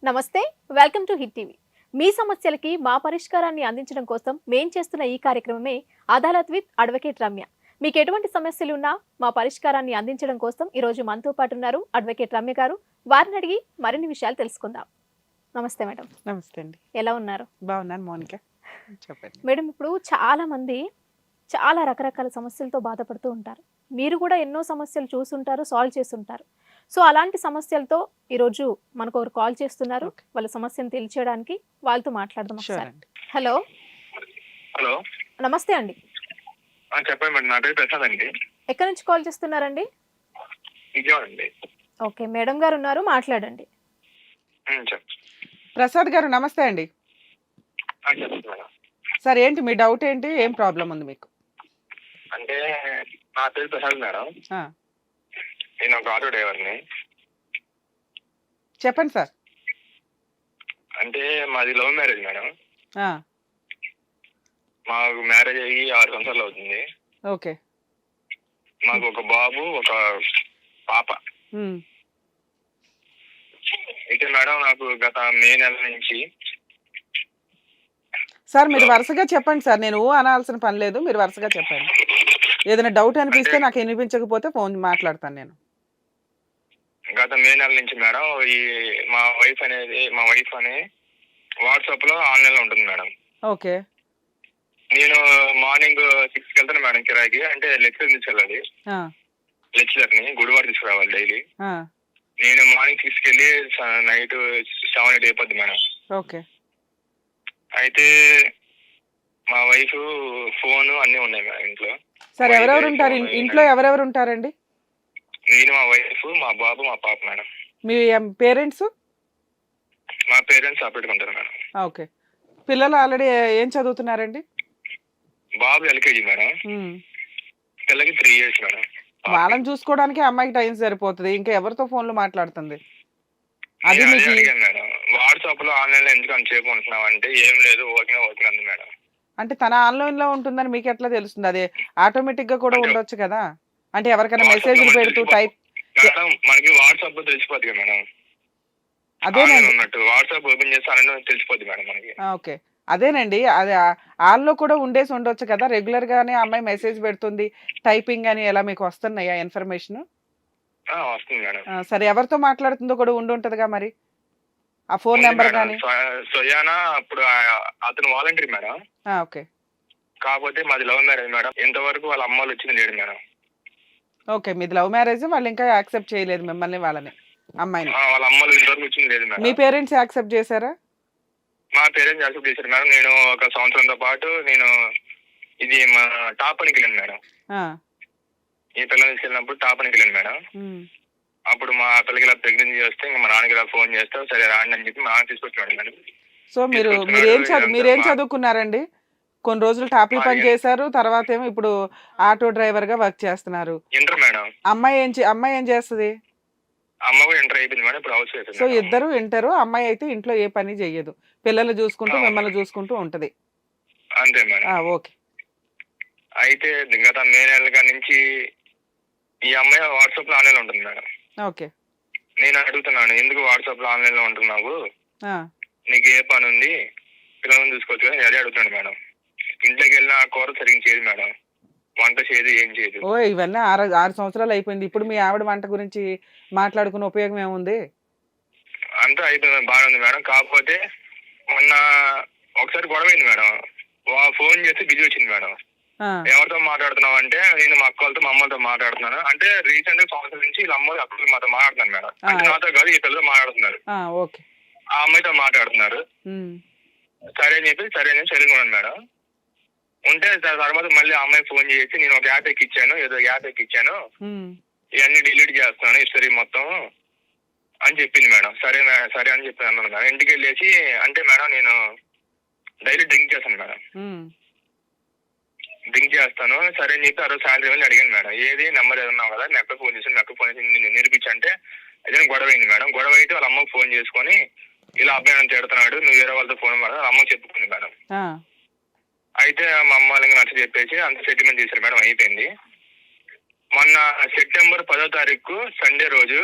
నమస్తే, welcome to hit TV. మీ సమస్యలకి మా పరిష్కారాన్ని అందించడం కోసం మేం చేస్తున్న ఈ కార్యక్రమమే అదాలత్ విత్ అడ్వకేట్ రమ్య. మీకు ఎటువంటి సమస్యలు ఉన్నా మా పరిష్కారాన్ని అందించడం కోసం ఈ రోజు మనతో పాటు ఉన్నారు అడ్వకేట్ రమ్య గారు. వారిని అడిగి మరిన్ని విషయాలు తెలుసుకుందాం. నమస్తే మేడం. నమస్తే అండి. ఎలా ఉన్నారు? బాగున్నాను మౌనిక, చెప్పండి. మేడం, ఇప్పుడు చాలా మంది చాలా రకరకాల సమస్యలతో బాధపడుతూ ఉంటారు. మీరు కూడా ఎన్నో సమస్యలు చూసుంటారు, సాల్వ్ చేస్తుంటారు. సో అలాంటి సమస్యలతో ఈరోజు మనకు ఒకరు కాల్ చేస్తున్నారు. వాళ్ళ సమస్యను తెలియచేయడానికి వాళ్ళతో మాట్లాడదాం ఒకసారి. హలో. హలో, నమస్తే అండి. చెప్పండి మేడం. నా పేరు ప్రసాద్ అండి. ఎక్కడి నుంచి కాల్ చేస్తున్నారండి? విజయవాడ అండి. ఓకే, మేడం గారు ఉన్నారు, మాట్లాడండి. ప్రసాద్ గారు నమస్తే అండి. చెప్పండి మేడం. సార్, ఏంటి మీ డౌట్ ఏంటి? ఏం ప్రాబ్లం ఉంది మీకు? అంటే నా పేరు ప్రసాద్ మేడం. నేను ఒక ఆటో డ్రైవర్ని. చెప్పండి సార్. అంటే మాది లవ్ మ్యారేజ్ మేడం. మాకు మ్యారేజ్ అయ్యి 6 సంవత్సరాలు అవుతుంది. ఓకే. మాకు ఒక బాబు, ఒక పాప. అయితే మేడం, నాకు గత మే నెల నుంచి. సార్, మీరు వరుసగా చెప్పండి సార్. నేను అనాల్సిన పని లేదు, మీరు వరుసగా చెప్పండి. ఏదైనా డౌట్ అనిపిస్తే నాకు వినిపించకపోతే ఫోన్ మాట్లాడతాను నేను. గత మే నెల నుంచి మేడం, మా వైఫ్ అని వాట్సాప్ లో ఆన్లైన్ లో ఉంటుంది మేడం. ఓకే. నేను మార్నింగ్ 6కి వెళ్తాను మేడం కిరాయికి. అంటే లెక్చర్ తీసుకెళ్ళాలి. లెక్చరర్ ని గుడివాడ తీసుకురావాలి డైలీ. నేను మార్నింగ్ 6కి వెళ్ళి నైట్ 7-8 అయిపోద్ది మేడం. ఓకే. అయితే మా వైఫ్ ఫోన్ అన్ని ఉన్నాయి మేడం ఇంట్లో. సార్, ఎవరెవరు ఉంటారు ఇంట్లో? ఎవరెవరు ఉంటారండి? నేను, మా వైఫ్, మా బాబు, మా పాప మేడం. మీ పేరెంట్స్? మా పేరెంట్స్ సపరేట్గా ఉంటారు మేడం. ఓకే. పిల్లలు ఆల్రెడీ ఏం చదువుతున్నారండి? బాబు ఎల్కేజీ మేడం. పిల్లకి 3 years మేడం. వాళ్ళని చూసుకోవడానికి అమ్మాయికి టైం సరిపోతుంది, ఇంకా ఎవరితో ఫోన్లో మాట్లాడుతుంది? అది అడిగాను మేడం. వాట్సాప్ లో ఆన్లైన్ లో ఎందుకు అని చెప్పి ఉంటున్నావు అంటే, ఏం లేదు, ఓకే అంది మేడం. అంటే తన ఆన్లైన్ లో ఉంటుందని మీకు ఎట్లా తెలుస్తుంది? అది ఆటోమేటిక్ గా కూడా ఉండొచ్చు కదా. అంటే ఎవరికైనా మెసేజ్లు పెడుతూ టైప్ మనకి వాట్సాప్ లో తెలిసిపోద్ది మేడం. అదేనండి, వాట్సాప్ ఓపెన్ చేస్తానని తెలిసిపోద్ది మేడం మనకి. ఓకే, అదేనండి. అది ఆల్లో కూడా ఉండేసి ఉండొచ్చు కదా. రెగ్యులర్ గానే అమ్మాయి మెసేజ్ పెడుతుంది, టైపింగ్ అని ఎలా మీకు వస్తున్నాయా ఇన్ఫర్మేషన్? వస్తుంది మేడం. సరే, ఎవరితో మాట్లాడుతుందో కూడా ఉండుంటదిగా మరి ఆ ఫోన్ నెంబర్ కానీ. సోయానా అప్పుడు అతను వాలంటరీ మేడం. ఓకే. కాకపోతే మాది లవ్ మ్యారేజ్ మేడం. ఇంతవరకు వాళ్ళ అమ్మాయిలు వచ్చింది లేడు మేడం. ఓకే, మీది లవ్ మ్యారేజ్, వాళ్ళు ఇంకా యాక్సెప్ట్ చేయలేదు మిమ్మల్ని, వాళ్ళని, అమ్మాయిని. వాళ్ళ అమ్మాయిలు ఇంతవరకు వచ్చింది లేదు మేడం. మీ పేరెంట్స్ యాక్సెప్ట్ చేశారా? మా పేరెంట్స్ యాక్సెప్ట్ చేశారు మేడం. నేను ఒక సంవత్సరంతో పాటు ఇది మా టాప్ పనికి వెళ్ళాను మేడం. ఈ పిల్లలు తీసుకెళ్ళినప్పుడు టాప్ పనికి వెళ్ళాను మేడం. అప్పుడు మా పిల్లకి ఇలా ప్రెగ్నెన్సీ చేస్తే ఇంకా మా నాన్నకి ఇలా ఫోన్ చేస్తే సరే రాండి అని చెప్పి మా నాన్న తీసుకొచ్చాడు మేడం. సో మీరేం చదువుకున్నారండి? కొన్ని రోజులు టాపీ పని చేశారు, తర్వాత ఏమో ఇప్పుడు ఆటో డ్రైవర్ గా వర్క్ చేస్తున్నారు. Inter madam. అమ్మాయి ఏం చేస్తుంది? అమ్మ కూడా ఇంటర్ అయిపోయింది మేడం, ఇప్పుడు హౌస్ వైఫ్. సో ఇద్దరు ఇంటరు. అమ్మాయి అయితే ఇంట్లో ఏ పని చెయ్యదు, పిల్లలు చూసుకుంటూ మిమ్మల్ని చూసుకుంటూ ఉంటది. అంతే మేడం. ఓకే. అయితే గత మే నెల నుంచి ఈ అమ్మాయి వాట్సాప్ లో ఆన్లైన్ లో ఉంటుంది మేడం. ఓకే. నేను అడుగుతున్నాను, ఎందుకు వాట్సాప్ లో ఆన్లైన్ లో ఉంటున్నావు, నీకు ఏ పని ఉంది, పిల్లలను చూసుకోవచ్చు కదా, అదే అడుగుతున్నాడు మేడం. ఇంట్లోకి వెళ్ళిన కూర సరిగ్గా చేయదు మేడం, వంట చేయదు, ఏం చేయదు. ఇవన్నీ 6 సంవత్సరాలు అయిపోయింది. ఇప్పుడు మీ ఆవిడ వంట గురించి మాట్లాడుకున్న ఉపయోగం ఏముంది? అంతా అయిపోయింది, బాగానే ఉంది మేడం. కాకపోతే మొన్న ఒకసారి గొడవ అయింది మేడం. ఫోన్ చేస్తే బిజీ వచ్చింది మేడం. ఎవరితో మాట్లాడుతున్నావు అంటే, నేను మా అక్క వాళ్ళతో, మా అమ్మతో మాట్లాడుతున్నాను అంటే. రీసెంట్ గా సంవత్సరం నుంచి ఇలా అమ్మాయి అక్కలు మాతో మాట్లాడుతున్నాను మేడం. అంటే నాతో కాదు, ఈ పిల్లతో మాట్లాడుతున్నారు. ఆ అమ్మాయితో మాట్లాడుతున్నారు. సరే అని చెప్పి సరిగ్గా ఉన్నాను మేడం. ఉంటే తర్వాత మళ్ళీ ఆ అమ్మాయి ఫోన్ చేసి, నేను ఒక యాప్ ఎక్కిచ్చాను, ఏదో యాప్ ఎక్కిచ్చాను, ఇవన్నీ డిలీట్ చేస్తున్నాను హిస్టరీ మొత్తం అని చెప్పింది మేడం. సరే అని చెప్పి అన్నాను మేడం. ఇంటికి వెళ్ళేసి, అంటే మేడం నేను డైలీ డ్రింక్ చేస్తాను మేడం. డ్రింక్ చేస్తాను సరే అని చెప్పి ఆ రోజు సాయంత్రం వెళ్ళి అడిగాను మేడం, ఏది నెంబర్ ఏదన్నావు కదా, నెక్క ఫోన్ చేసి నేర్పించంటే అదే గొడవ అయింది మేడం. గొడవ అయితే వాళ్ళ అమ్మకు ఫోన్ చేసుకొని, ఇలా అబ్బాయి నన్ను తిడుతున్నాడు, నువ్వు వేరే వాళ్ళతో ఫోన్ మాట్లాడు అమ్మకు చెప్పుకుంది మేడం. అయితే మా అమ్మ వాళ్ళకి నచ్చ చెప్పేసి అంత సెటిల్మెంట్ చేశారు మేడం. అయిపోయింది. మొన్న సెప్టెంబర్ 10వ తారీఖు సండే రోజు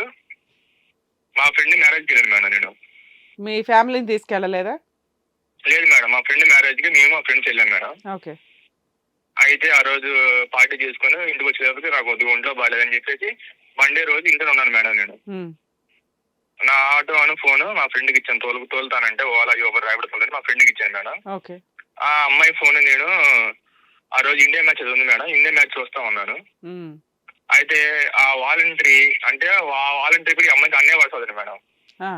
మా ఫ్రెండ్ మ్యారేజ్కి వెళ్ళాను మేడం. నేను మీ ఫ్యామిలీని తీసుకెళ్ళలేదా? లేదు మేడం, మా ఫ్రెండ్ మ్యారేజ్ కి మేము మా ఫ్రెండ్స్ వెళ్ళాం మేడం. ఓకే. అయితే ఆ రోజు పార్టీ చేసుకుని ఇంటికి వచ్చేటప్పటికి నాకు కొద్దిగా ఒంట్లో బాగాలేదని చెప్పేసి మండే రోజు ఇంట్లో ఉన్నాను మేడం. నేను ఉమ్, నా ఆటో అను ఫోన్ మా ఫ్రెండ్ కి ఇచ్చాను, తోలుతానంటే ఓలా యూబర్ ర్యాపిడో తోలని మా ఫ్రెండ్ కి ఇచ్చాను మేడం. ఓకే. ఆ అమ్మాయి ఫోన్ నేను ఆ రోజు ఇండియా మ్యాచ్ అది ఉంది మేడం, ఇండియా మ్యాచ్ చూస్తా ఉన్నాను. ఉమ్, అయితే ఆ వాలంటరీ అంటే ఆ వాలంటరీ కూడా ఈ అమ్మాయికి అన్నయ్య వరుస అవుతాడు మేడం. ఆ,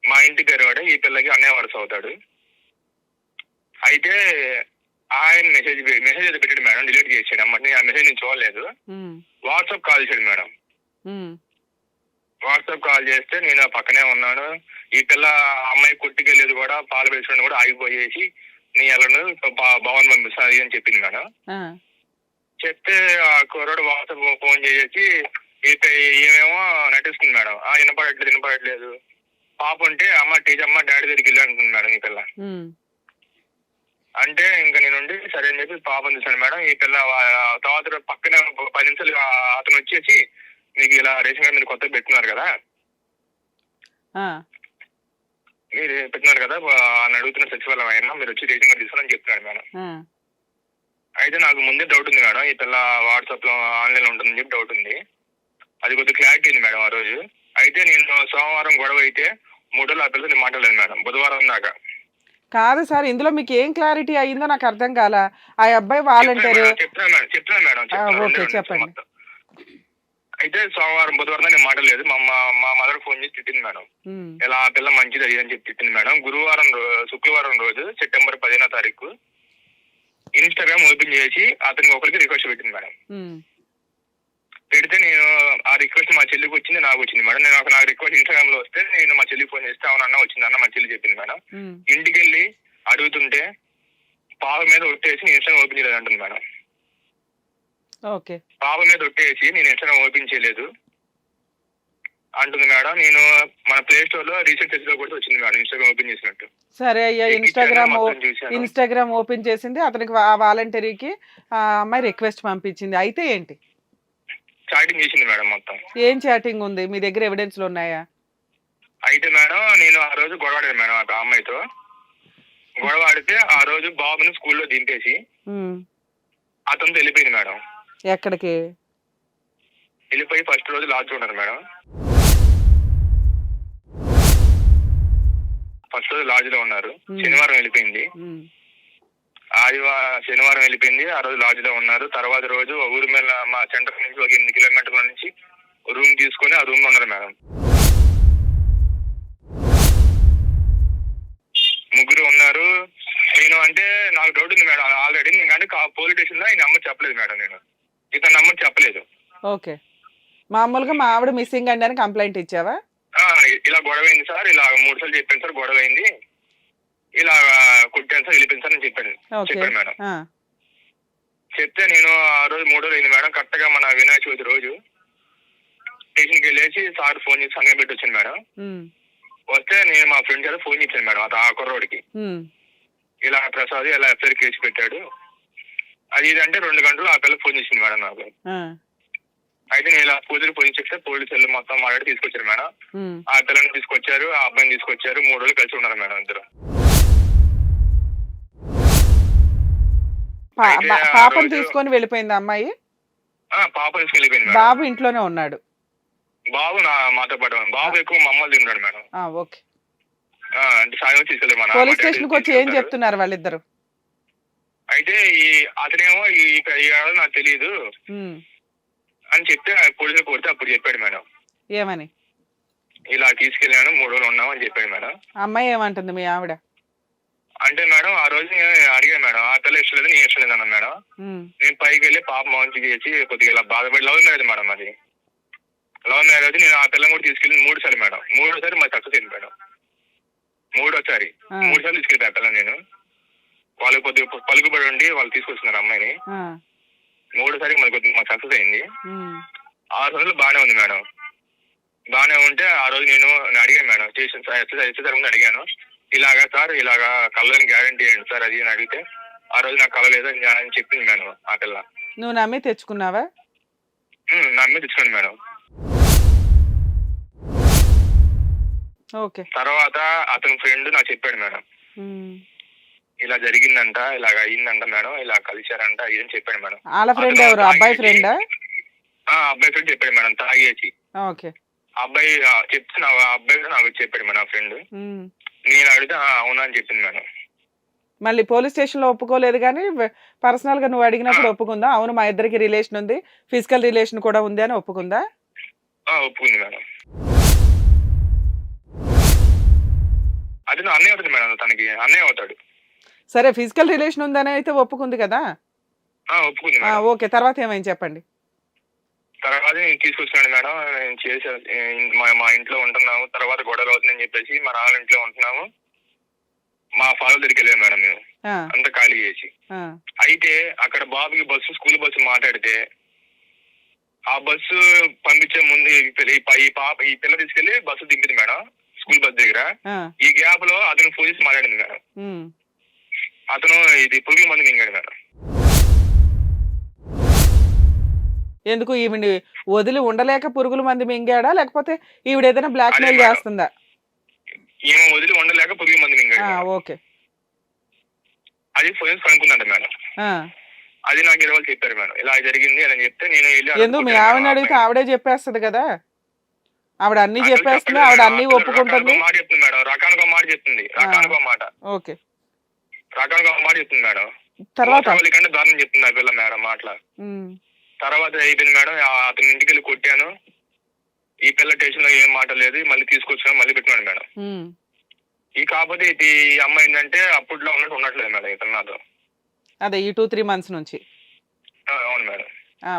మా ఇంటి పేరు వాడే, ఈ పిల్లకి అన్నయ్య వరుస అవుతాడు. అయితే ఆయన మెసేజ్ అయితే పెట్టాడు మేడం, డిలీట్ చేసాడు అమ్మాయి. ఆ మెసేజ్ నేను చూడలేదు. ఉమ్, వాట్సాప్ కాల్ చేశాడు మేడం. ఉమ్, వాట్సాప్ కాల్ చేస్తే నేను ఆ పక్కనే ఉన్నాను. ఈ పిల్ల అమ్మాయి కొట్టుకెళ్ళేది కూడా పాలు పెట్టుకుని కూడా ఆగిపోయేసి నీ ఎలను భవన్ పంపిస్తాను అది అని చెప్పింది మేడం. ఆ, చెప్తే ఆ కుర్రాడు వాట్సాప్ ఫోన్ చేసి ఈమెమో నటిస్తుంది మేడం. వినపడట్లేదు పాప ఉంటే అమ్మ టీచర్ అమ్మ డాడీ దగ్గరికి వెళ్ళి అంటుంది మేడం ఈ పిల్ల. ఉమ్, అంటే ఇంకా నేనుండి సరే అని చెప్పి పాపను చూసాను మేడం. ఈ పిల్ల తర్వాత పక్కన 10 నిమిషాలు అతను వచ్చేసి మీకు ఇలా రేషన్ కార్డు మీరు కొత్తగా పెట్టుకున్నారు కదా, ఆ, మీరు పెట్టినారు కదా అని అడుగుతున్న సచివాలయం అయినా మీరు వచ్చి రేషన్ కార్డు తీసుకుని చెప్తున్నాడు మేడం. ఆ, అయితే నాకు ముందే డౌట్ ఉంది మేడం, ఈ పిల్ల వాట్సాప్ లో ఆన్లైన్ లో ఉంటుందని చెప్పి డౌట్ ఉంది. అది కొద్దిగా క్లారిటీ ఉంది మేడం ఆ రోజు. అయితే నేను సోమవారం గొడవ అయితే 3 రోజులు ఆ పిల్లతో నేను మాట్లాడలేదు మేడం, బుధవారం దాకా. కాదు సార్, ఇందులో మీకు ఏం క్లారిటీ అయ్యిందో నాకు అర్థం కాల. ఆ అబ్బాయి వాలంటీర్. చెప్తాను మేడం. ఓకే, చెప్పండి. మొత్తం అయితే సోమవారం బుధవారం నేను మాట్లాడలేదు. మా మదర్ ఫోన్ చేసి తిట్టింది మేడం, ఉమ్, ఇలా ఆ పిల్ల మంచిది అది అని చెప్పి తిట్టింది మేడం. శుక్రవారం రోజు సెప్టెంబర్ 15వ తారీఖు ఇన్స్టాగ్రామ్ ఓపెన్ చేసి అతనికి ఒకరికి రిక్వెస్ట్ పెట్టింది మేడం. ఉమ్, పెడితే నేను ఆ రిక్వెస్ట్ మా చెల్లికి వచ్చింది, నాకు వచ్చింది మేడం. నాకు రిక్వెస్ట్ ఇన్స్టాగ్రామ్ లో వస్తే నేను మా చెల్లికి ఫోన్ చేస్తే అవునన్నా వచ్చింది అన్న మా చెల్లి చెప్పింది మేడం. ఉమ్, ఇంటికి వెళ్ళి అడుగుతుంటే పాప మీద ఒట్టేసి నేను ఇన్స్టాగ్రామ్ ఓపెన్ చేయలేదు అంటుంది మేడం. ఓకే. పాప మీద ఒట్టేసి నేను ఇన్స్టాగ్రామ్ ఓపెన్ చేయలేదు అంటుంది మేడం. నేను మన ప్లే స్టోర్ లో రీసెంట్ టెస్ట్ లో కూడా వచ్చింది మేడం ఇన్స్టాగ్రామ్ ఓపెన్ చేసినట్టు. సరే అయ్యా, చూశాను. ఇన్స్టాగ్రామ్ ఓపెన్ చేసింది, అతనికి వాలంటరీకి ఆ అమ్మాయి రిక్వెస్ట్ పంపించింది. అయితే ఏంటి చాటింగ్ చేసింది మేడం మొత్తం. ఏం చాటింగ్ ఉంది మీ దగ్గర, ఎవిడెన్స్లు ఉన్నాయా? అయితే మేడం నేను ఆ రోజు గొడవాడాను మేడం ఆ అమ్మాయితో. గొడవాడితే ఆ రోజు బాబుని స్కూల్లో దింపేసి ఉమ్, అతనితో వెళ్ళిపోయింది మేడం. ఎక్కడికి వెళ్ళిపోయి ఫస్ట్ రోజు లాడ్జ్ ఉన్నారు మేడం. ఫస్ట్ రోజు లాడ్జ్ లో ఉన్నారు. శనివారం వెళ్ళిపోయింది. ఉమ్, శనివారం వెళ్ళిపోయింది. ఆ రోజు లాడ్జ్ లో ఉన్నారు. తర్వాత రోజు ఊరి మీద మా సెంటర్ నుంచి ఒక 8 కిలోమీటర్ల నుంచి రూమ్ తీసుకుని ఆ రూమ్ లో ఉన్నారు మేడం. ముగ్గురు ఉన్నారు. నేను అంటే నాకు డౌట్ ఉంది మేడం ఆల్రెడీ. నేను అంటే పోలీస్ స్టేషన్ లో ఈ నెంబర్ చెప్పలేదు మేడం, నేను ఇతని నెంబర్ చెప్పలేదు. ఓకే. మామూలుగా మా ఆవిడ మిస్సింగ్ అండి అని కంప్లైంట్ ఇచ్చావా? ఇలా గొడవ అయింది సార్, ఇలా 3 సార్లు చెప్పాను సార్ గొడవ అయింది, ఇలా కుట్టాను సార్ వెళ్ళిపోయింది సార్ అని చెప్పాను మేడం. చెప్తే నేను ఆ రోజు 3 రోజులు అయింది మేడం. కరెక్ట్ గా మన వినాయక చవితి రోజు స్టేషన్కి వెళ్ళేసి సార్ ఫోన్ చేసి సంగం పెట్టి వచ్చాను మేడం. వస్తే నేను మా ఫ్రెండ్ చేత ఫోన్ చేశాను మేడం ఆ కుర్రోడికి, ఇలా ప్రసాద్ ఇలా ఎఫ్ఐఆర్ కేసు పెట్టాడు అది ఇది అంటే 2 గంటలు ఆ పిల్లకి ఫోన్ చేసింది మేడం నాకు. అయితే నేను ఇలా పూజలు పోయి చెప్తే పోలీసులు మొత్తం మాట్లాడి తీసుకొచ్చారు మేడం. ఆ పిల్లని తీసుకొచ్చారు, ఆ అబ్బాయిని తీసుకొచ్చారు. 3 రోజులు కలిసి ఉన్నారు మేడం ఇద్దరు. పాపను తీసుకొని వెళ్ళిపోయింది అమ్మాయి. పాప తీసుకుని వెళ్ళిపోయింది. బాబు ఇంట్లోనే ఉన్నాడు. బాబు మాతో పాటు, బాబు ఎక్కువ మా అమ్మలు తిన్నాడు మేడం. ఓకే. అంటే సాయం తీసుకెళ్ళి మన పోలీస్ స్టేషన్ కి వచ్చి ఏం చెప్తున్నారు వాళ్ళిద్దరు? అయితే అతనేమో ఈ నాకు తెలియదు అని చెప్తే పోలీసులు కొడితే అప్పుడు చెప్పాడు మేడం. ఏమని? ఇలా తీసుకెళ్ళాను 3 రోజులు ఉన్నాం అని చెప్పాడు మేడం. అమ్మాయి ఏమంటుంది మీ ఆవిడ? అంటే మేడం ఆ రోజు అడిగాను మేడం, ఆ పిల్ల ఇష్టం లేదు, నీ ఇష్టం లేదు అన్నా మేడం. నేను పైకి వెళ్ళి పాప మంచి చేసి కొద్దిగా ఇలా బాధపడి లవ్ మ్యారేజ్ మేడం అది. లవ్ మ్యారేజ్ నేను ఆ పిల్లని కూడా తీసుకెళ్ళి 3 సార్లు మేడం. 3వ సారి మా సక్సెస్ అయింది మేడం. 3వ సారి 3 సార్లు తీసుకెళ్ళి ఆ పిల్లని నేను. వాళ్ళు కొద్దిగా పలుకుబడి ఉండి వాళ్ళు తీసుకొస్తున్నారు అమ్మాయిని. 3వ సారి మాకు కొద్దిగా మా సక్సెస్ అయింది. 6 రోజులు బాగానే ఉంది మేడం. బాగానే ఉంటే ఆ రోజు నేను అడిగాను మేడం, స్టేషన్ ఎస్ఐ ముందు అడిగాను, ఇలాగా సార్ ఇలాగా కళ్ళని గ్యారంటీ ఏంటి సార్ అది అని అడిగితే ఆ రోజు నాకు కలలేదు అని చెప్పింది మేడం ఆ పిల్ల. నువ్వు నమ్మి తెచ్చుకున్నావా? నమ్మి తెచ్చుకోండి మేడం. ఓకే. తర్వాత అతని ఫ్రెండ్ నాకు చెప్పాడు మేడం, ఇలా జరిగిందంట, ఇలాగ అయ్యిందంట మేడం, ఇలా కలిశారంట ఇదని చెప్పాడు మేడం. వాళ్ళ ఫ్రెండ్ అతను ఎవరు? అబ్బాయి ఫ్రెండా? అబ్బాయి ఫ్రెండ్ చెప్పాడు మేడం, తాగేసి. ఓకే. అబ్బాయి చెప్తే అబ్బాయి కూడా నాకు చెప్పాడు మేడం, నా ఫ్రెండ్. నేను అడిగితే అవునా అని చెప్పింది మేడం. మళ్ళీ పోలీస్ స్టేషన్ లో ఒప్పుకోలేదు, కానీ పర్సనల్ గా నువ్వు అడిగినప్పుడు ఒప్పుకుందా? అవును మా ఇద్దరికి రిలేషన్ ఉంది, ఫిజికల్ రిలేషన్ కూడా ఉంది అని ఒప్పుకుందా? ఒప్పుకుంది మేడం. అది నా అన్నయ్య అవుతుంది మేడం, తనకి అన్నయ్య అవుతాడు. సరే, ఫిజికల్ రిలేషన్ ఉందని అయితే ఒప్పుకుంది కదా? ఒప్పుకుంది మేడం. ఓకే, తర్వాత ఏమైంది చెప్పండి. తర్వాత నేను తీసుకొచ్చాను మేడం, నేను చేసా, మా ఇంట్లో ఉంటున్నాము, తర్వాత గొడవలు అవుతుందని చెప్పేసి మా నాన్న ఇంట్లో ఉంటున్నాము, మా ఫాదర్ దగ్గరికి వెళ్ళాము మేడం మేము, అంత ఖాళీ చేసి. అయితే అక్కడ బాబుకి స్కూల్ బస్సు మాట్లాడితే ఆ బస్సు పంపించే ముందు ఈ పిల్ల తీసుకెళ్లి బస్సు దింపింది మేడం స్కూల్ బస్ దగ్గర. ఈ గ్యాప్ లో అతను ఫోన్ చేసి మాట్లాడింది మేడం. అతను ఇది పురుగుల మందు మింగాడు మేడం. ఎందుకు ఈవిని వదిలి ఉండలేక పురుగుల మంది మింగాడా, లేకపోతే ఈవిడ ఏదైనా బ్లాక్ మెయిల్ చేస్తుందా? ఈమె వదిలి ఉండలేక పురుగుల మంది మింగాడు. ఓకే. అది ఫోన్ కనుక్కుందంట మేడం. అది నాకు ఇరవై చెప్పారు మేడం, ఇలా జరిగింది అని చెప్తే నేను ఎందుకు మీ ఆవిడని అడిగితే ఆవిడే చెప్పేస్తుంది కదా, ఆవిడ అన్ని చెప్పేస్తుంది, ఆవిడ అన్ని ఒప్పుకుంటుంది. మాట చెప్తుంది మేడం, రకానికి మాట చెప్తుంది, రకానికి మాట. ఓకే. రకానికి మాట చెప్తుంది మేడం. తర్వాత కంటే దారుణం చెప్తుంది ఆ పిల్ల మేడం మాటల. తర్వాత అయిపోయింది మేడం, అతని ఇంటికి వెళ్ళి కొట్టాను, ఈ పిల్ల స్టేషన్ లో ఏం మాట లేదు, మళ్ళీ తీసుకొచ్చాను, మళ్ళీ పెట్టినాడు మేడం. ఈ కాకపోతే ఈ అమ్మాయి ఏంటంటే అప్పట్లో ఉన్నట్టు ఉండట్లేదు మేడం ఇతను నాతో. అదే ఈ 2-3 months నుంచి. అవును మేడం.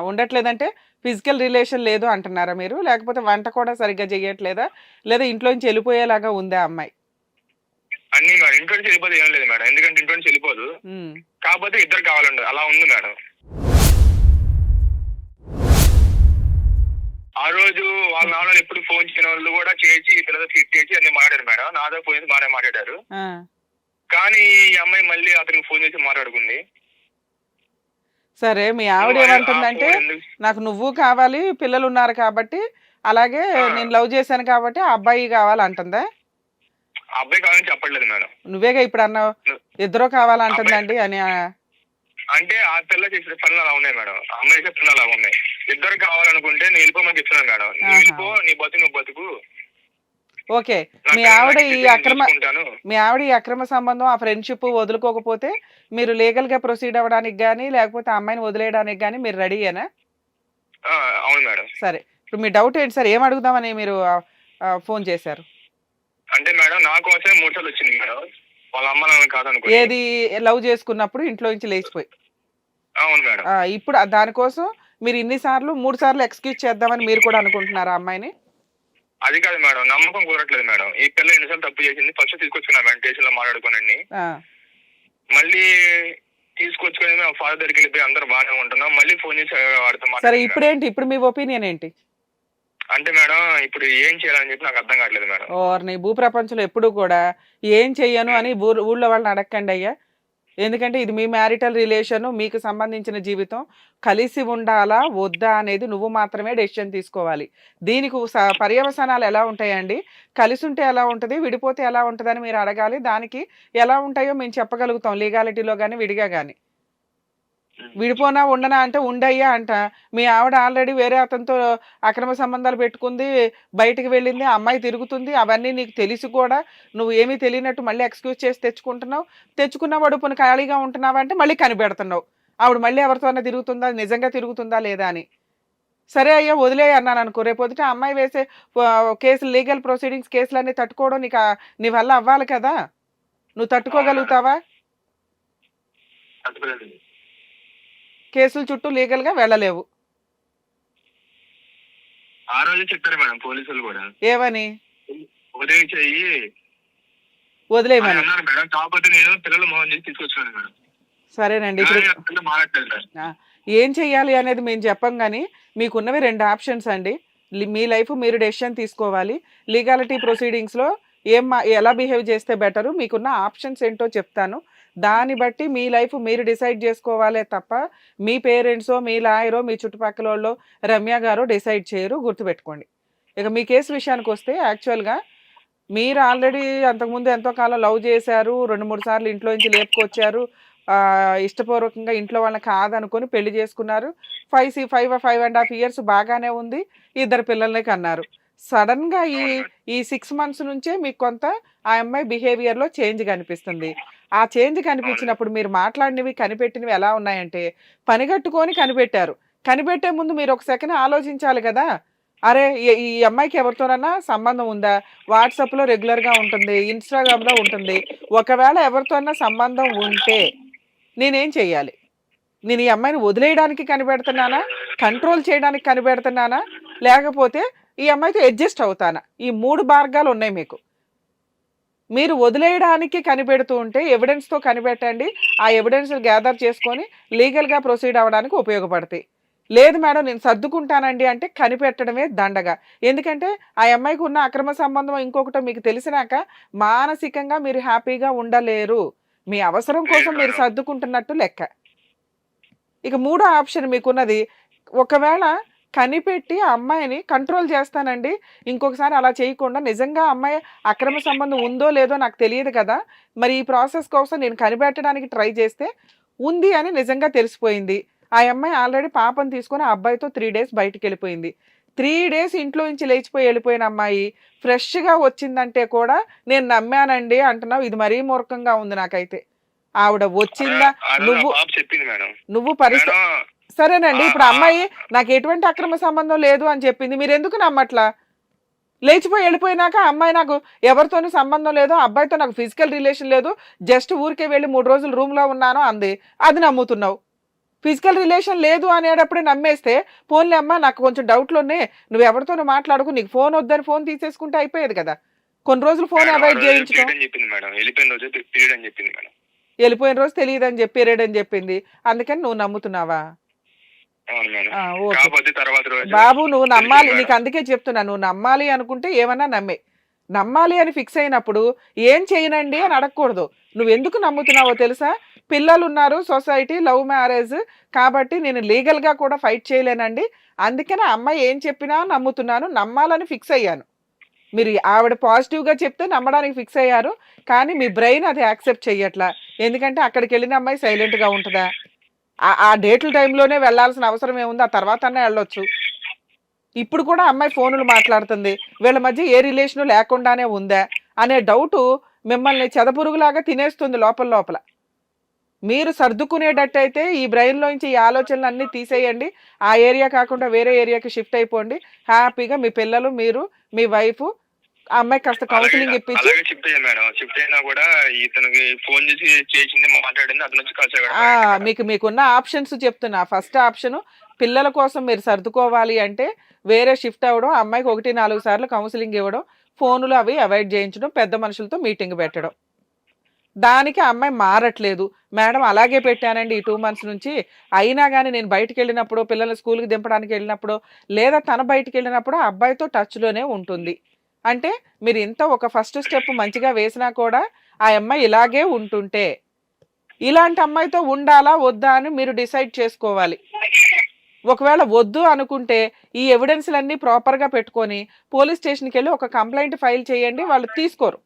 ఉండట్లేదంటే ఫిజికల్ రిలేషన్ లేదు అంటున్నారా మీరు, లేకపోతే వంట కూడా సరిగ్గా చెయ్యట్లేదా, లేదా ఇంట్లో నుంచి వెళ్ళిపోయేలాగా ఉందా అమ్మాయి? అన్ని మేడం, ఇంట్లో నుంచి వెళ్ళిపోతే ఏం లేదు మేడం, ఎందుకంటే ఇంట్లో నుంచి వెళ్ళిపోదు, కాకపోతే ఇద్దరు కావాలండి, అలా ఉంది మేడం. ఆ రోజు వాళ్ళ నాన్న ఎప్పుడు ఫోన్ చేయని వాళ్ళు కూడా చేసి పిల్లలు ఫిట్ చేసి అన్ని మాట్లాడారు మేడం, నాతో ఫోన్ చేసి బాగానే మాట్లాడారు. కానీ ఈ అమ్మాయి మళ్ళీ అతనికి ఫోన్ చేసి మాట్లాడుకుంది. సరే, మీ ఆవిడ ఏమంటుందంటే నాకు నువ్వు కావాలి, పిల్లలు ఉన్నారు కాబట్టి, అలాగే నేను లవ్ చేశాను కాబట్టి ఆ అబ్బాయి కావాలంటుందా? అబ్బాయి కావాలని చెప్పట్లేదు మేడం, నువ్వేగా ఇప్పుడు అన్నావు ఇద్దరు కావాలంటుందండి అని. అంటే ఆ పిల్ల చేసిన పనులు అలా ఉన్నాయి మేడం, అమ్మాయి చేసే పనులు అలా ఉన్నాయి. ఇద్దరు కావాలనుకుంటే నేను వెళ్ళిపోమని చెప్తున్నాను మేడం, నువ్వు వెళ్ళిపో, నీ బతుకు నువ్వు బతుకు. ఓకే. మీ ఆవిడ ఈ అక్రమ సంబంధం, ఆ ఫ్రెండ్షిప్ వదులుకోకపోతే మీరు లీగల్ గా ప్రొసీడ్ అవ్వడానికి గానీ, లేకపోతే అమ్మాయిని వదిలేయడానికి గానీ మీరు రెడీయేనా? అవును మేడం. సరే, ఇప్పుడు మీ డౌట్ ఏంటి సార్, ఏం అడుగుదామని మీరు ఫోన్ చేశారు? అంటే మేడం నా కోసమే 3 సార్లు వచ్చింది మేడం, వాళ్ళ అమ్మ నాన్న కాదనుకో. ఏది లవ్ చేసుకున్నప్పుడు ఇంట్లో నుంచి లేచిపోయి? అవును మేడం. ఇప్పుడు దానికోసం మీరు 3 సార్లు ఎక్స్క్యూజ్ చేద్దామని మీరు కూడా అనుకుంటున్నారా అమ్మాయిని? అది కాదు మేడం, నమ్మకం కుదరట్లేదు మేడం. ఈ పిల్ల ఎన్నిసార్లు తప్పు చేసింది, ఫస్ట్ తీసుకొచ్చుకున్నా మేడం స్టేషన్ లో మాట్లాడుకోనండి, మళ్ళీ తీసుకొచ్చుకొని ఫాదర్ దగ్గరికి వెళ్ళిపోయి అందరు బాగానే ఉంటున్నాం, మళ్ళీ ఫోన్ చేసి వాడుతాం. సరే, ఇప్పుడు మీ ఒపీనియన్ ఏంటి? అంటే మేడం ఇప్పుడు ఏం చేయాలని చెప్పి నాకు అర్థం కావట్లేదు మేడం. నీ భూ ప్రపంచంలో ఎప్పుడు కూడా ఏం చెయ్యను అని ఊళ్ళో వాళ్ళని అడగండి అయ్యా, ఎందుకంటే ఇది మీ మ్యారిటల్ రిలేషన్, మీకు సంబంధించిన జీవితం, కలిసి ఉండాలా వద్దా అనేది నువ్వు మాత్రమే డెసిషన్ తీసుకోవాలి. దీనికి పర్యవసానాలు ఎలా ఉంటాయండి, కలిసి ఉంటే ఎలా ఉంటుంది, విడిపోతే ఎలా ఉంటుందని మీరు అడగాలి. దానికి ఎలా ఉంటాయో మేము చెప్పగలుగుతాం, లీగాలిటీలో కానీ విడిగా కానీ. విడిపోనా ఉండనా అంటే ఉండయ్యా అంట. మీ ఆవిడ ఆల్రెడీ వేరే అతనితో అక్రమ సంబంధాలు పెట్టుకుంది, బయటికి వెళ్ళింది, అమ్మాయి తిరుగుతుంది, అవన్నీ నీకు తెలిసి కూడా నువ్వు ఏమీ తెలియనట్టు మళ్ళీ ఎక్స్క్యూజ్ చేసి తెచ్చుకున్న వడుపుని ఖాళీగా ఉంటున్నావా అంటే మళ్ళీ కనిపెడుతున్నావు. ఆవిడ మళ్ళీ ఎవరితోనే తిరుగుతుందా, నిజంగా తిరుగుతుందా లేదా అని. సరే అయ్యా వదిలే అన్నాను అనుకో, రేపొద్దుట అమ్మాయి వేసే కేసులు, లీగల్ ప్రొసీడింగ్స్ కేసులన్నీ తట్టుకోవడం నీ వల్ల అవ్వాలి కదా, నువ్వు తట్టుకోగలుగుతావా? కేసుల చుట్టూ లీగల్ గా వెళ్ళలేవు. ఆ రోజు చెప్పారు మేడం పోలీసులు కూడా, ఏమని? వదిలేయమని అన్నారు మేడం, కాకపోతే నేను పిల్లలు మోహన్ చేసి తీసుకొచ్చాను మేడం. సరేనండి, ఏం చెయ్యాలి అనేది మేము చెప్పం, కానీ మీకున్నవి 2 ఆప్షన్స్ అండి. మీ లైఫ్ మీరు డెసిషన్ తీసుకోవాలి. లీగాలిటీ ప్రొసీడింగ్స్లో ఎలా బిహేవ్ చేస్తే బెటరు, మీకున్న ఆప్షన్స్ ఏంటో చెప్తాను, దాన్ని బట్టి మీ లైఫ్ మీరు డిసైడ్ చేసుకోవాలే తప్ప మీ పేరెంట్సో, మీ లాయరో, మీ చుట్టుపక్కల వాళ్ళు, రమ్య గారు డిసైడ్ చేయరు, గుర్తుపెట్టుకోండి. ఇక మీ కేసు విషయానికి వస్తే, యాక్చువల్గా మీరు ఆల్రెడీ అంతకుముందు ఎంతో కాలం లవ్ చేశారు, 2, 3 సార్లు ఇంట్లో నుంచి లేపుకొచ్చారు. ఇష్టపూర్వకంగా ఇంట్లో వాళ్ళని కాదనుకొని పెళ్లి చేసుకున్నారు. 5.5 ఇయర్స్ బాగానే ఉంది. 2 పిల్లల్ని కన్నారు. సడన్‌గా ఈ 6 మంత్స్ నుంచే మీకు కొంత ఆ అమ్మాయి బిహేవియర్‌లో చేంజ్ కనిపిస్తుంది. ఆ చేంజ్ కనిపించినప్పుడు మీరు మాట్లాడినవి, కనిపెట్టినవి ఎలా ఉన్నాయంటే, పనిగట్టుకొని కనిపెట్టారు. కనిపెట్టే ముందు మీరు ఒక సెకను ఆలోచించాలి కదా! అరే! ఈ అమ్మాయికి ఎవరితోనన్నా సంబంధం ఉందా? వాట్సాప్‌లో రెగ్యులర్‌గా ఉంటుంది. ఇన్‌స్టాగ్రామ్‌లో ఉంటుంది. ఒకవేళ ఎవరితోన్నా సంబంధం ఉంటే నేనేం చెయ్యాలి? నేను ఈ అమ్మాయిని వదిలేయడానికి కనిపెడుతున్నానా? కంట్రోల్ చేయడానికి కనిపెడుతున్నానా? లేకపోతే ఈ అమ్మాయితో అడ్జస్ట్ అవుతానా? ఈ 3 మార్గాలు ఉన్నాయి మీకు. మీరు వదిలేయడానికి కనిపెడుతూ ఉంటే ఎవిడెన్స్‌తో కనిపెట్టండి. ఆ ఎవిడెన్స్‌ని గ్యాదర్ చేసుకొని లీగల్‌గా ప్రొసీడ్ అవ్వడానికి ఉపయోగపడతాయి. లేదు మేడం నేను సర్దుకుంటానండి అంటే కనిపెట్టడమే దండగ. ఎందుకంటే ఆ అమ్మాయికి ఉన్న అక్రమ సంబంధం ఇంకొకటో మీకు తెలిసినాక మానసికంగా మీరు హ్యాపీగా ఉండలేరు. మీ అవసరం కోసం మీరు సర్దుకుంటున్నట్టు లెక్క. ఇక మూడో ఆప్షన్ మీకున్నది, ఒకవేళ కనిపెట్టి ఆ అమ్మాయిని కంట్రోల్ చేస్తానండి. ఇంకొకసారి అలా చేయకుండా నిజంగా అమ్మాయి అక్రమ సంబంధం ఉందో లేదో నాకు తెలియదు కదా! మరి ఈ ప్రాసెస్ కోసం నేను కనిపెట్టడానికి ట్రై చేస్తే ఉంది అని నిజంగా తెలిసిపోయింది. ఆ అమ్మాయి ఆల్రెడీ పాపని తీసుకొని ఆ అబ్బాయితో 3 డేస్ బయటికెళ్ళిపోయింది. 3 డేస్ ఇంట్లో నుంచి లేచిపోయి వెళ్ళిపోయిన అమ్మాయి ఫ్రెష్‌గా వచ్చిందంటే కూడా నేను నమ్మానండి అంటున్నావు. ఇది మరీ మూర్ఖంగా ఉంది నాకైతే. ఆవిడ వచ్చిందా నువ్వు పాప చెప్పింది మేడం. నువ్వు మేడం సరేనండి. ఇప్పుడు అమ్మాయి నాకు ఎటువంటి అక్రమ సంబంధం లేదు అని చెప్పింది. మీరెందుకు నమ్మట్లా? లేచిపోయి వెళ్ళిపోయినాక అమ్మాయి నాకు ఎవరితోనూ సంబంధం లేదు, అబ్బాయితో నాకు ఫిజికల్ రిలేషన్ లేదు, జస్ట్ ఊరికే వెళ్ళి 3 రోజులు రూమ్‌లో ఉన్నాను అంది. అది నమ్ముతున్నావు. ఫిజికల్ రిలేషన్ లేదు అనేటప్పుడే నమ్మేస్తే, పోన్లే అమ్మా నాకు కొంచెం డౌట్లున్నాయి, నువ్వు ఎవరితోనూ మాట్లాడకు, నీకు ఫోన్ వద్దని ఫోన్ తీసేసుకుంటే అయిపోయేది కదా! కొన్ని రోజులు ఫోన్ అవాయిడ్ చేయించుకో. చెప్పింది మేడం. వెళ్ళిపోయిన రోజు పీరియడ్ అని చెప్పింది మేడం. వెళ్ళిపోయిన రోజు తెలియదని చెప్పి పీరియడ్ చెప్పింది. అందుకని నువ్వు నమ్ముతున్నావా? అవును మేడం. ఓకే. కాకపోతే తర్వాత రోజు బాబు నువ్వు నమ్మాలి. తెలిసింది నీకు మేడం. అందుకే చెప్తున్నా, నువ్వు నమ్మాలి అనుకుంటే ఏమన్నా నమ్మే. నమ్మాలి అని ఫిక్స్ అయినప్పుడు ఏం చేయనండి అని అడగకూడదు. నువ్వు ఎందుకు నమ్ముతున్నావో తెలుసా? పిల్లలు ఉన్నారు, సొసైటీ, లవ్ మ్యారేజ్ కాబట్టి నేను లీగల్గా కూడా ఫైట్ చేయలేనండి. అందుకని ఆ అమ్మాయి ఏం చెప్పినా నమ్ముతున్నాను, నమ్మాలని ఫిక్స్ అయ్యాను. మీరు ఆవిడ పాజిటివ్గా చెప్తే నమ్మడానికి ఫిక్స్ అయ్యారు. కానీ మీ బ్రెయిన్ అది యాక్సెప్ట్ చెయ్యట్లా. ఎందుకంటే అక్కడికి వెళ్ళిన అమ్మాయి సైలెంట్గా ఉంటుందా? ఆ డేట్ల టైంలోనే వెళ్ళాల్సిన అవసరం ఏముంది? ఆ తర్వాత అన్నా వెళ్ళొచ్చు. ఇప్పుడు కూడా అమ్మాయి ఫోనులు మాట్లాడుతుంది. వీళ్ళ మధ్య ఏ రిలేషను లేకుండానే ఉందా అనే డౌటు మిమ్మల్ని చెదపురుగులాగా తినేస్తుంది లోపల లోపల. మీరు సర్దుకునేటట్టయితే ఈ బ్రెయిన్‌లోంచి ఈ ఆలోచనలన్నీ తీసేయండి. ఆ ఏరియా కాకుండా వేరే ఏరియాకి షిఫ్ట్ అయిపోండి. హ్యాపీగా మీ పిల్లలు, మీరు, మీ వైఫు, ఆ అమ్మాయికి కాస్త కౌన్సిలింగ్ ఇప్పించి అలాగే షిఫ్ట్ అయ్యాను మేడం. షిఫ్ట్ అయినా కూడా ఇతనికి ఫోన్ చేసి చేసింది, మాట్లాడింది, అతను వచ్చి కలిసాడు. మీకున్న ఆప్షన్స్ చెప్తున్నా. ఫస్ట్ ఆప్షను పిల్లల కోసం మీరు సర్దుకోవాలి అంటే వేరే షిఫ్ట్ అవ్వడం, అమ్మాయికి 1, 4 సార్లు కౌన్సిలింగ్ ఇవ్వడం, ఫోనులు అవి అవాయిడ్ చేయించడం, పెద్ద మనుషులతో మీటింగ్ పెట్టడం. దానికి ఆ అమ్మాయి మారట్లేదు. మేడం అలాగే పెట్టానండి ఈ 2 మంత్స్ నుంచి. అయినా గానీ నేను బయటికెళ్ళినప్పుడో, పిల్లల్ని స్కూల్‌కి దింపడానికి వెళ్ళినప్పుడో, లేదా తను బయటికెళ్ళినప్పుడో ఆ అబ్బాయితో టచ్‌లోనే ఉంటుంది. అంటే మీరు ఇంత ఒక ఫస్ట్ స్టెప్ మంచిగా వేసినా కూడా ఆ అమ్మాయి ఇలాగే ఉంటుంటే, ఇలాంటి అమ్మాయితో ఉండాలా? వద్దా? అని మీరు డిసైడ్ చేసుకోవాలి. ఒకవేళ వద్దు అనుకుంటే ఈ ఎవిడెన్స్‌లన్నీ ప్రాపర్‌గా పెట్టుకొని పోలీస్ స్టేషన్‌కెళ్ళి ఒక కంప్లెయింట్ ఫైల్ చేయండి. వాళ్ళు తీసుకోరు.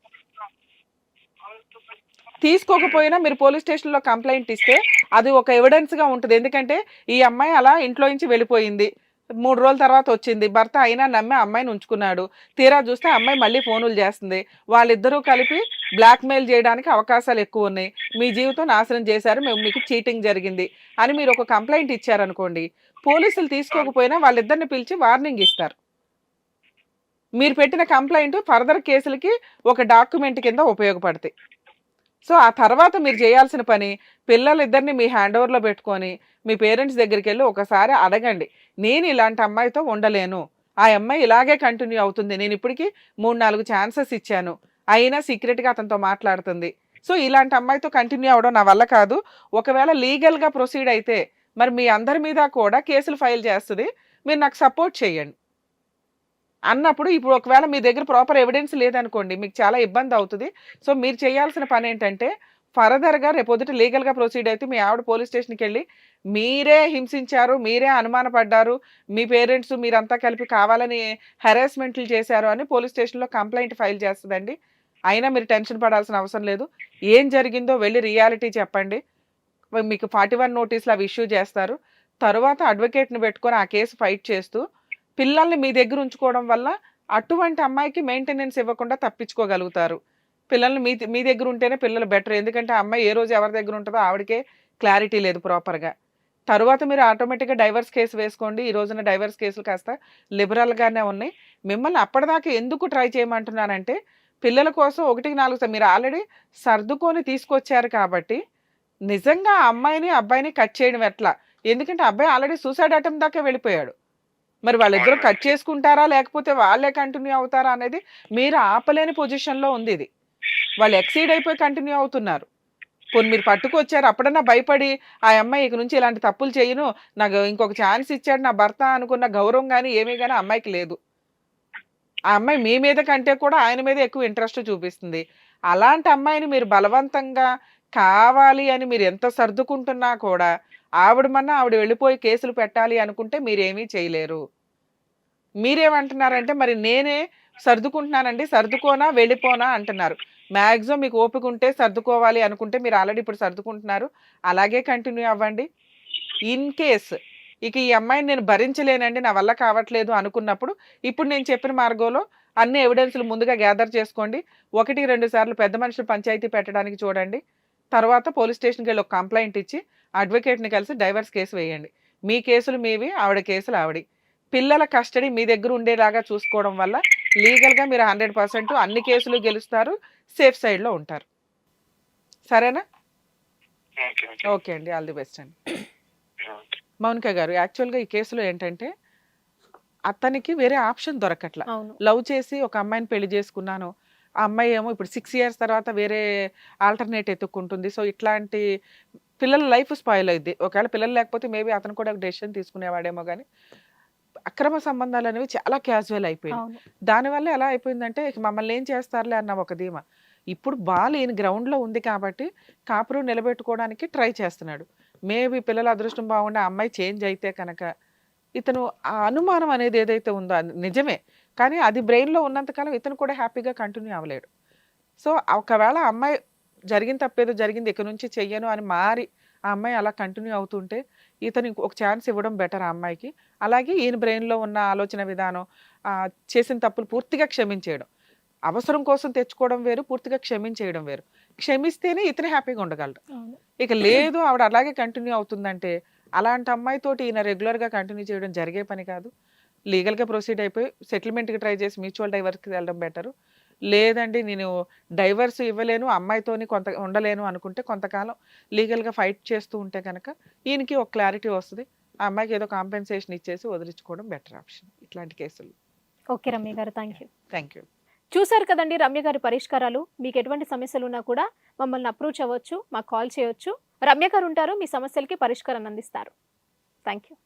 తీసుకోకపోయినా మీరు పోలీస్ స్టేషన్‌లో కంప్లెయింట్ ఇస్తే అది ఒక ఎవిడెన్స్‌గా ఉంటది. ఎందుకంటే ఈ అమ్మాయి అలా ఇంట్లో నుంచి వెళ్ళిపోయింది. 3 రోజుల తర్వాత వచ్చింది. భర్త అయినా నమ్మి ఆ అమ్మాయిని ఉంచుకున్నాడు. తీరా చూస్తే ఆ అమ్మాయి మళ్ళీ ఫోనులు చేస్తుంది. వాళ్ళిద్దరూ కలిపి బ్లాక్‌మెయిల్ చేయడానికి అవకాశాలు ఎక్కువున్నాయి. మీ జీవితం నాశనం చేశారు. మీకు చీటింగ్ జరిగింది అని మీరు ఒక కంప్లెయింట్ ఇచ్చారనుకోండి. పోలీసులు తీసుకోకపోయినా వాళ్ళిద్దరిని పిలిచి వార్నింగ్ ఇస్తారు. మీరు పెట్టిన కంప్లెయింట్ ఫర్దర్ కేసులకి ఒక డాక్యుమెంట్ కింద ఉపయోగపడతాయి. సో ఆ తర్వాత మీరు చేయాల్సిన పని, పిల్లలిద్దరిని మీ హ్యాండ్ ఓవర్‌లో పెట్టుకొని మీ పేరెంట్స్ దగ్గరికెళ్ళి ఒకసారి అడగండి. నేను ఇలాంటి అమ్మాయితో ఉండలేను. ఆ అమ్మాయి ఇలాగే కంటిన్యూ అవుతుంది. నేను ఇప్పటికి 3, 4 ఛాన్సెస్ ఇచ్చాను. అయినా సీక్రెట్‌గా అతనితో మాట్లాడుతుంది. సో ఇలాంటి అమ్మాయితో కంటిన్యూ అవ్వడం నా వల్ల కాదు. ఒకవేళ లీగల్‌గా ప్రొసీడ్ అయితే మరి మీ అందరి మీద కూడా కేసులు ఫైల్ చేస్తది. మీరు నాకు సపోర్ట్ చేయండి. అన్నప్పుడు ఇప్పుడు ఒకవేళ మీ దగ్గర ప్రాపర్ ఎవిడెన్స్ లేదనుకోండి, మీకు చాలా ఇబ్బంది అవుతుంది. సో మీరు చేయాల్సిన పని ఏంటంటే ఫర్దర్గా రేపొద్దుట లీగల్గా ప్రొసీడ్ అయితే మీ ఆవిడ పోలీస్ స్టేషన్కి వెళ్ళి మీరే హింసించారు, మీరే అనుమానపడ్డారు, మీ పేరెంట్స్ మీరంతా కలిపి కావాలని హెరాస్మెంట్లు చేశారు అని పోలీస్ స్టేషన్లో కంప్లైంట్ ఫైల్ చేస్తుందండి. అయినా మీరు టెన్షన్ పడాల్సిన అవసరం లేదు. ఏం జరిగిందో వెళ్ళి రియాలిటీ చెప్పండి. మీకు 41 నోటీసులు అవి ఇష్యూ చేస్తారు. తర్వాత అడ్వకేట్ని పెట్టుకొని ఆ కేసు ఫైట్ చేస్తూ పిల్లల్ని మీ దగ్గర ఉంచుకోవడం వల్ల అటువంటి అమ్మాయికి మెయింటెనెన్స్ ఇవ్వకుండా తప్పించుకోగలుగుతారు. పిల్లల్ని మీ దగ్గర ఉంటేనే పిల్లలు బెటర్. ఎందుకంటే ఆ అమ్మాయి ఏ రోజు ఎవరి దగ్గర ఉంటుందో ఆవిడకే క్లారిటీ లేదు ప్రాపర్గా. తర్వాత మీరు ఆటోమేటిక్గా డైవర్స్ కేసు వేసుకోండి. ఈ రోజున డైవర్స్ కేసులు కాస్త లిబరల్గానే ఉన్నాయి. మిమ్మల్ని అప్పటిదాకా ఎందుకు ట్రై చేయమంటున్నానంటే పిల్లల కోసం 1-4 మీరు ఆల్రెడీ సర్దుకొని తీసుకొచ్చారు కాబట్టి నిజంగా ఆ అమ్మాయిని అబ్బాయిని కట్ చేయడం ఎట్లా? ఎందుకంటే అబ్బాయి ఆల్రెడీ సూసైడ్ అటెంప్ట్ దాకా వెళ్ళిపోయాడు. మరి వాళ్ళిద్దరూ కట్ చేసుకుంటారా లేకపోతే వాళ్ళే కంటిన్యూ అవుతారా అనేది మీరు ఆపలేని పొజిషన్లో ఉంది ఇది. వాళ్ళు ఎక్సీడ్ అయిపోయి కంటిన్యూ అవుతున్నారు. పోనీ మీరు పట్టుకొచ్చారు, అప్పుడన్నా భయపడి ఆ అమ్మాయి ఇక నుంచి ఇలాంటి తప్పులు చేయను, నాకు ఇంకొక ఛాన్స్ ఇచ్చాడు నా భర్త అనుకున్న గౌరవం కానీ ఏమీ కానీ అమ్మాయికి లేదు. ఆ అమ్మాయి మీ మీద కంటే కూడా ఆయన మీద ఎక్కువ ఇంట్రెస్ట్ చూపిస్తుంది. అలాంటి అమ్మాయిని మీరు బలవంతంగా కావాలి అని మీరు ఎంత సర్దుకుంటున్నా కూడా ఆవిడ వెళ్ళిపోయి కేసులు పెట్టాలి అనుకుంటే మీరేమీ చేయలేరు. మీరేమంటున్నారంటే మరి నేనే సర్దుకుంటున్నానండి, సర్దుకోనా వెళ్ళిపోనా అంటున్నారు. మ్యాక్సిమం మీకు ఓపిక ఉంటే సర్దుకోవాలి అనుకుంటే మీరు ఆల్రెడీ ఇప్పుడు సర్దుకుంటున్నారు, అలాగే కంటిన్యూ అవ్వండి. ఇన్ కేస్ ఇక ఈ అమ్మాయిని నేను భరించలేనండి, నా వల్ల కావట్లేదు అనుకున్నప్పుడు ఇప్పుడు నేను చెప్పిన మార్గంలో అన్ని ఎవిడెన్స్లు ముందుగా గ్యాదర్ చేసుకోండి. 1-2 సార్లు పెద్ద మనుషులు పంచాయతీ పెట్టడానికి చూడండి. తర్వాత పోలీస్ స్టేషన్కి వెళ్ళి ఒక కంప్లైంట్ ఇచ్చి అడ్వకేట్ని కలిసి డైవర్స్ కేసు వేయండి. మీ కేసులు మీవి, ఆవిడ కేసులు ఆవిడ. పిల్లల కస్టడీ మీ దగ్గర ఉండేలాగా చూసుకోవడం వల్ల లీగల్గా మీరు 100% అన్ని కేసులు గెలుస్తారు, సేఫ్ సైడ్లో ఉంటారు. సరేనా? ఓకే అండి, ఆల్ ది బెస్ట్ అండి. మౌనిక గారు, యాక్చువల్గా ఈ కేసులో ఏంటంటే అతనికి వేరే ఆప్షన్ దొరకట్లా. లవ్ చేసి ఒక అమ్మాయిని పెళ్లి చేసుకున్నాను, ఆ అమ్మాయి ఏమో ఇప్పుడు 6 years తర్వాత వేరే ఆల్టర్నేట్ ఎత్తుక్కుంటుంది. సో ఇట్లాంటి పిల్లల లైఫ్ స్పాయిల్ అయింది. ఒకవేళ పిల్లలు లేకపోతే మేబీ అతను కూడా ఒక డెసిషన్ తీసుకునేవాడేమో. కానీ అక్రమ సంబంధాలు అనేవి చాలా క్యాజువల్ అయిపోయింది. దానివల్ల ఎలా అయిపోయిందంటే ఇక మమ్మల్ని ఏం చేస్తారులే అన్న ఒక ధీమా. ఇప్పుడు బాల్ ఈయన గ్రౌండ్లో ఉంది కాబట్టి కాపురం నిలబెట్టుకోవడానికి ట్రై చేస్తున్నాడు. మేబీ పిల్లల అదృష్టం బాగుండే అమ్మాయి చేంజ్ అయితే కనుక ఇతను ఆ అనుమానం అనేది ఏదైతే ఉందో అది నిజమే, కానీ అది బ్రెయిన్లో ఉన్నంతకాలం ఇతను కూడా హ్యాపీగా కంటిన్యూ అవ్వలేడు. సో ఒకవేళ అమ్మాయి జరిగిన తప్పేదో జరిగింది, ఇక నుంచి చెయ్యను అని మారి ఆ అమ్మాయి అలా కంటిన్యూ అవుతుంటే ఇతను ఒక ఛాన్స్ ఇవ్వడం బెటర్ ఆ అమ్మాయికి. అలాగే ఈయన బ్రెయిన్లో ఉన్న ఆలోచన విధానం, చేసిన తప్పులు పూర్తిగా క్షమించేయడం. అవసరం కోసం తెచ్చుకోవడం వేరు, పూర్తిగా క్షమించేయడం వేరు. క్షమిస్తేనే ఇతను హ్యాపీగా ఉండగలడు. ఇక లేదు ఆవిడ అలాగే కంటిన్యూ అవుతుందంటే అలాంటి అమ్మాయితోటి ఈయన రెగ్యులర్గా కంటిన్యూ చేయడం జరిగే పని కాదు. లీగల్గా ప్రొసీడ్ అయిపోయి సెటిల్మెంట్కి ట్రై చేసి మ్యూచువల్ డైవర్స్కి వెళ్ళడం బెటరు. లేదండి నేను డైవర్స్ ఇవ్వలేను, అమ్మాయితోని ఉండలేను అనుకుంటే కొంతకాలం లీగల్గా ఫైట్ చేస్తూ ఉంటే కనుక ఈయనకి ఒక క్లారిటీ వస్తుంది. ఆ అమ్మాయికి ఏదో కాంపెన్సేషన్ ఇచ్చేసి వదిలించుకోవడం బెటర్ ఆప్షన్ ఇట్లాంటి కేసులు. ఓకే రమ్య గారు, థ్యాంక్ యూ. యూ. చూసారు కదండి రమ్య గారి పరిష్కారాలు. మీకు ఎటువంటి సమస్యలు ఉన్నా కూడా మమ్మల్ని అప్రోచ్ అవ్వచ్చు, మాకు కాల్ చేయొచ్చు. రమ్య గారు ఉంటారు, మీ సమస్యలకి పరిష్కారాన్ని అందిస్తారు. Thank you.